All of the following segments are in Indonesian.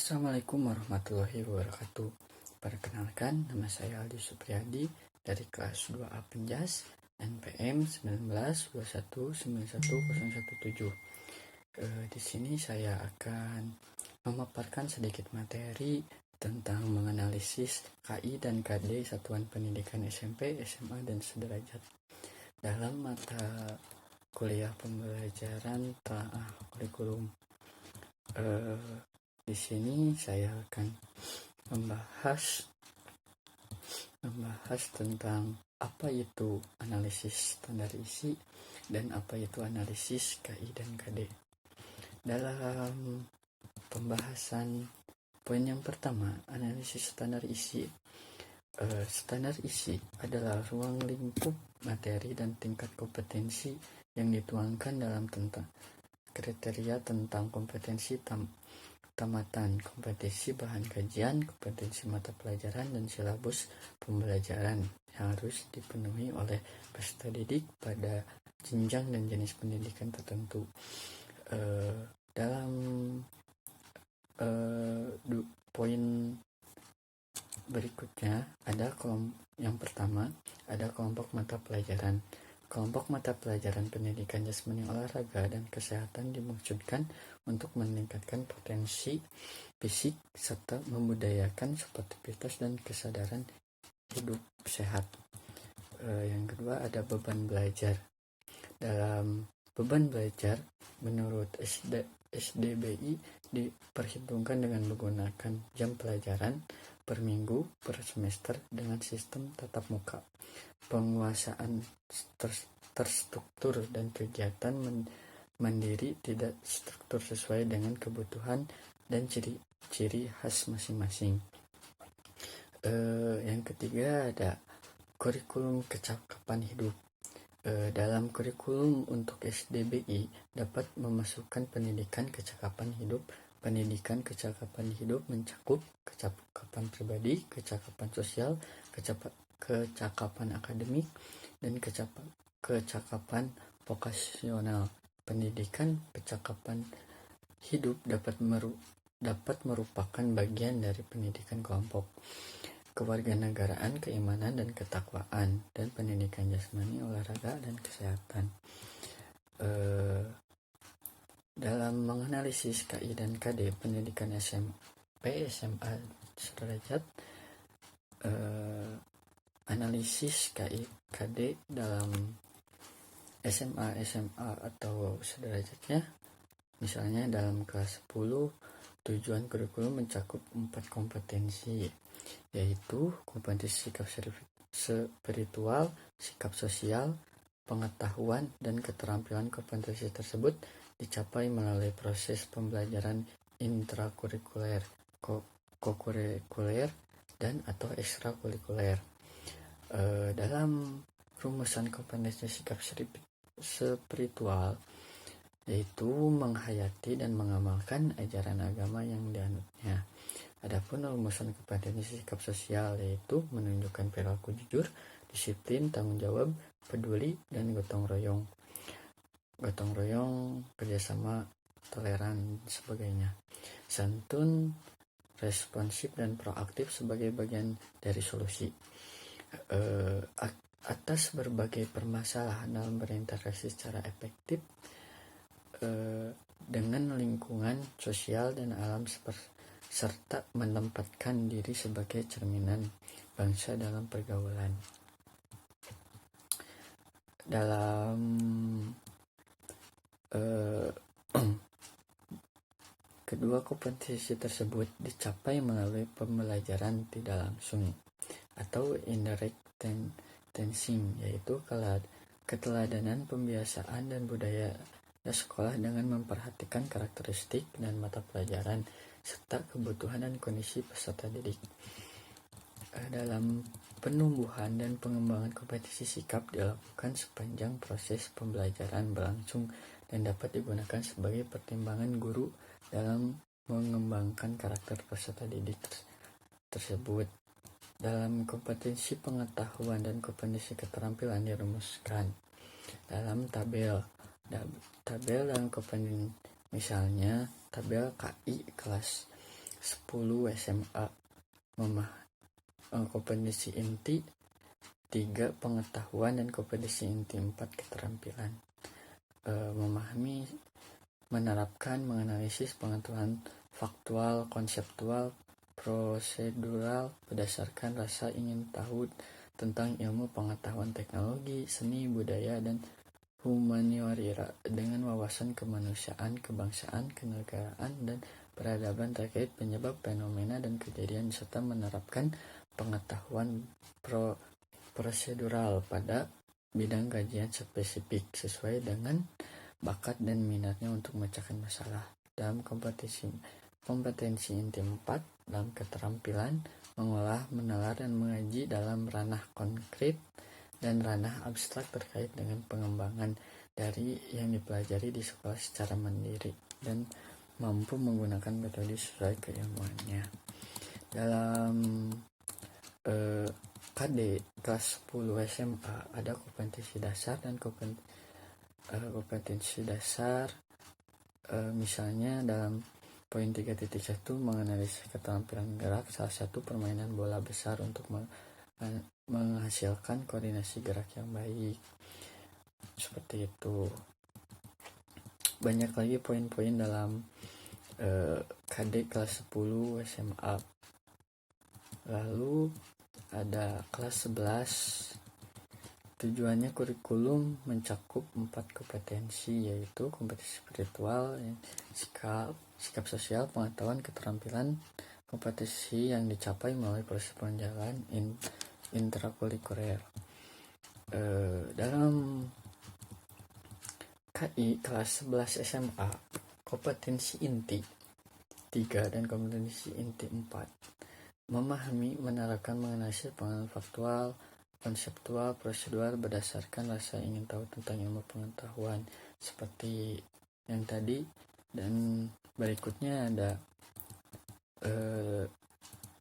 Assalamualaikum warahmatullahi wabarakatuh. Perkenalkan, nama saya Aldi Supriyadi dari kelas 2A Penjas, NPM 1921910117. Di sini saya akan memaparkan sedikit materi tentang menganalisis KI dan KD Satuan Pendidikan SMP, SMA, dan sederajat dalam mata kuliah pembelajaran kurikulum. Di sini saya akan membahas tentang apa itu analisis standar isi dan apa itu analisis KI dan KD. Dalam pembahasan poin yang pertama, analisis standar isi. Standar isi adalah ruang lingkup materi dan tingkat kompetensi yang dituangkan dalam tentang kriteria tentang kompetensi tamatan, kompetensi bahan kajian, kompetensi mata pelajaran, dan silabus pembelajaran yang harus dipenuhi oleh peserta didik pada jenjang dan jenis pendidikan tertentu. Dalam poin berikutnya ada yang pertama ada kelompok mata pelajaran. Kelompok mata pelajaran pendidikan jasmani, olahraga, dan kesehatan dimaksudkan untuk meningkatkan potensi fisik serta membudayakan sportivitas dan kesadaran hidup sehat. Yang kedua ada beban belajar. Dalam beban belajar, menurut SDBI diperhitungkan dengan menggunakan jam pelajaran per minggu per semester dengan sistem tatap muka. Penguasaan terstruktur dan kegiatan mandiri tidak struktur sesuai dengan kebutuhan dan ciri khas masing-masing. Yang ketiga ada kurikulum kecakapan hidup. Dalam kurikulum untuk SDBI dapat memasukkan pendidikan kecakapan hidup. Pendidikan kecakapan hidup mencakup kecakapan pribadi, kecakapan sosial, kecakapan akademik, dan kecakapan vokasional. Pendidikan kecakapan hidup dapat merupakan bagian dari pendidikan kelompok, kewarganegaraan, keimanan, dan ketakwaan, dan pendidikan jasmani, olahraga, dan kesehatan. Dalam menganalisis KI dan KD pendidikan SMP, SMA, sederajat, analisis KI KD dalam SMA atau sederajatnya, misalnya dalam kelas 10, tujuan kurikulum mencakup 4 kompetensi, yaitu kompetensi sikap spiritual, sikap sosial, pengetahuan, dan keterampilan. Kompetensi tersebut dicapai melalui proses pembelajaran intrakurikuler, kokurikuler, dan atau ekstrakurikuler. Dalam rumusan kompetensi sikap spiritual, yaitu menghayati dan mengamalkan ajaran agama yang dianutnya. Adapun rumusan kompetensi sikap sosial yaitu menunjukkan perilaku jujur, disiplin, tanggung jawab, peduli, dan gotong royong, kerjasama, toleran, sebagainya. Santun, responsif, dan proaktif sebagai bagian dari solusi atas berbagai permasalahan dalam berinteraksi secara efektif dengan lingkungan sosial dan alam serta menempatkan diri sebagai cerminan bangsa dalam pergaulan. Dalam kedua kompetensi tersebut dicapai melalui pembelajaran tidak langsung atau indirect teaching, yaitu keteladanan, pembiasaan, dan budaya sekolah dengan memperhatikan karakteristik dan mata pelajaran serta kebutuhan dan kondisi peserta didik. Dalam penumbuhan dan pengembangan kompetensi sikap dilakukan sepanjang proses pembelajaran berlangsung dan dapat digunakan sebagai pertimbangan guru dalam mengembangkan karakter peserta didik tersebut. Dalam kompetensi pengetahuan dan kompetensi keterampilan dirumuskan dalam tabel dalam kompetensi, misalnya tabel KI kelas 10 SMA. Kompetensi inti 3 pengetahuan dan kompetensi inti 4 keterampilan. Memahami, menerapkan, menganalisis pengetahuan faktual, konseptual, prosedural berdasarkan rasa ingin tahu tentang ilmu pengetahuan teknologi, seni, budaya, dan humaniora dengan wawasan kemanusiaan, kebangsaan, kenegaraan, dan peradaban terkait penyebab fenomena dan kejadian, serta menerapkan pengetahuan prosedural pada bidang kajian spesifik sesuai dengan bakat dan minatnya untuk memecahkan masalah. Dalam kompetensi inti 4 dalam keterampilan mengolah, menalar, dan mengaji dalam ranah konkret dan ranah abstrak terkait dengan pengembangan dari yang dipelajari di sekolah secara mandiri dan mampu menggunakan metode sesuai keilmuannya. Dalam KD kelas 10 SMA ada kompetensi dasar dan kompetensi dasar, misalnya dalam poin 3.1 menganalisis keterampilan gerak, salah satu permainan bola besar untuk menghasilkan koordinasi gerak yang baik, seperti itu. Banyak lagi poin-poin dalam KD kelas 10 SMA. Lalu ada kelas 11. Tujuannya kurikulum mencakup 4 kompetensi, yaitu kompetensi spiritual, sikap sosial, pengetahuan, keterampilan, kompetensi yang dicapai melalui proses penjalan intrakurikuler. Dalam KI kelas 11 SMA, kompetensi inti 3 dan kompetensi inti 4. Memahami, menerapkan, menganalisis pengetahuan faktual, konseptual, prosedural berdasarkan rasa ingin tahu tentang ilmu pengetahuan, seperti yang tadi. Dan berikutnya ada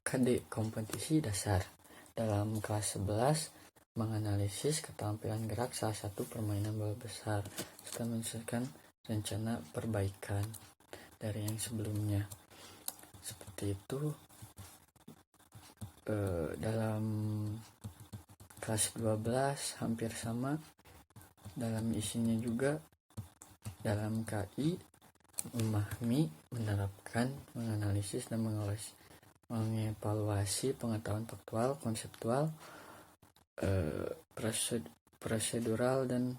KD kompetensi dasar. Dalam kelas 11 menganalisis keterampilan gerak, salah satu permainan bola besar, serta menyelesaikan rencana perbaikan dari yang sebelumnya, seperti itu. Dalam kelas 12 hampir sama dalam isinya juga. Dalam KI memahami, menerapkan, menganalisis, dan mengevaluasi pengetahuan faktual, konseptual, prosedural, dan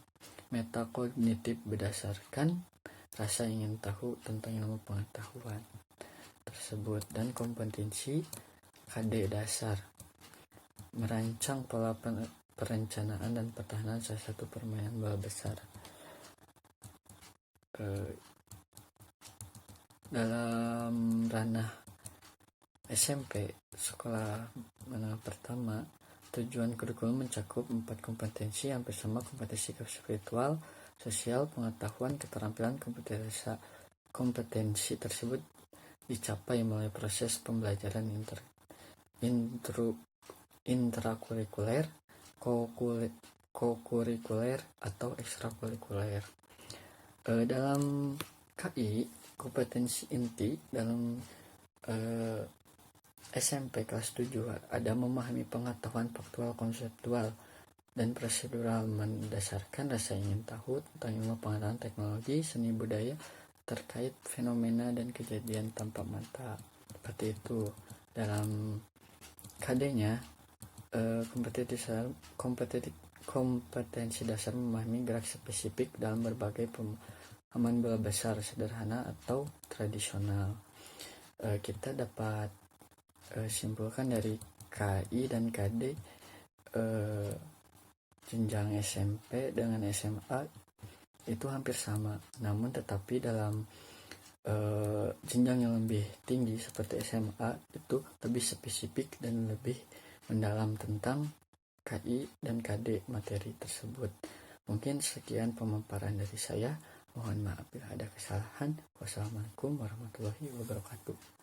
metakognitif berdasarkan rasa ingin tahu tentang ilmu pengetahuan tersebut. Dan kompetensi KD dasar merancang pola perencanaan dan pertahanan salah satu permainan bola besar. Dalam ranah SMP, sekolah menengah pertama, tujuan kurikulum mencakup 4 kompetensi yang bersama kompetensi spiritual, sosial, pengetahuan, keterampilan. Kompetensi tersebut dicapai melalui proses pembelajaran intrakurikuler, kokurikuler, atau ekstrakurikuler. Dalam KI, kompetensi inti dalam SMP kelas 7 ada memahami pengetahuan faktual, konseptual, dan prosedural berdasarkan rasa ingin tahu tentang ilmu pengetahuan teknologi, seni, budaya terkait fenomena dan kejadian tanpa mata, seperti itu. Dalam KD-nya kompetensi dasar memahami gerak spesifik dalam berbagai pemahaman bola besar sederhana atau tradisional. Kita dapat simpulkan dari KI dan KD, jenjang SMP dengan SMA itu hampir sama, namun tetapi dalam jenjang yang lebih tinggi seperti SMA itu lebih spesifik dan lebih mendalam tentang KI dan KD materi tersebut. Mungkin sekian pemaparan dari saya. Mohon maaf bila ada kesalahan. Wassalamualaikum warahmatullahi wabarakatuh.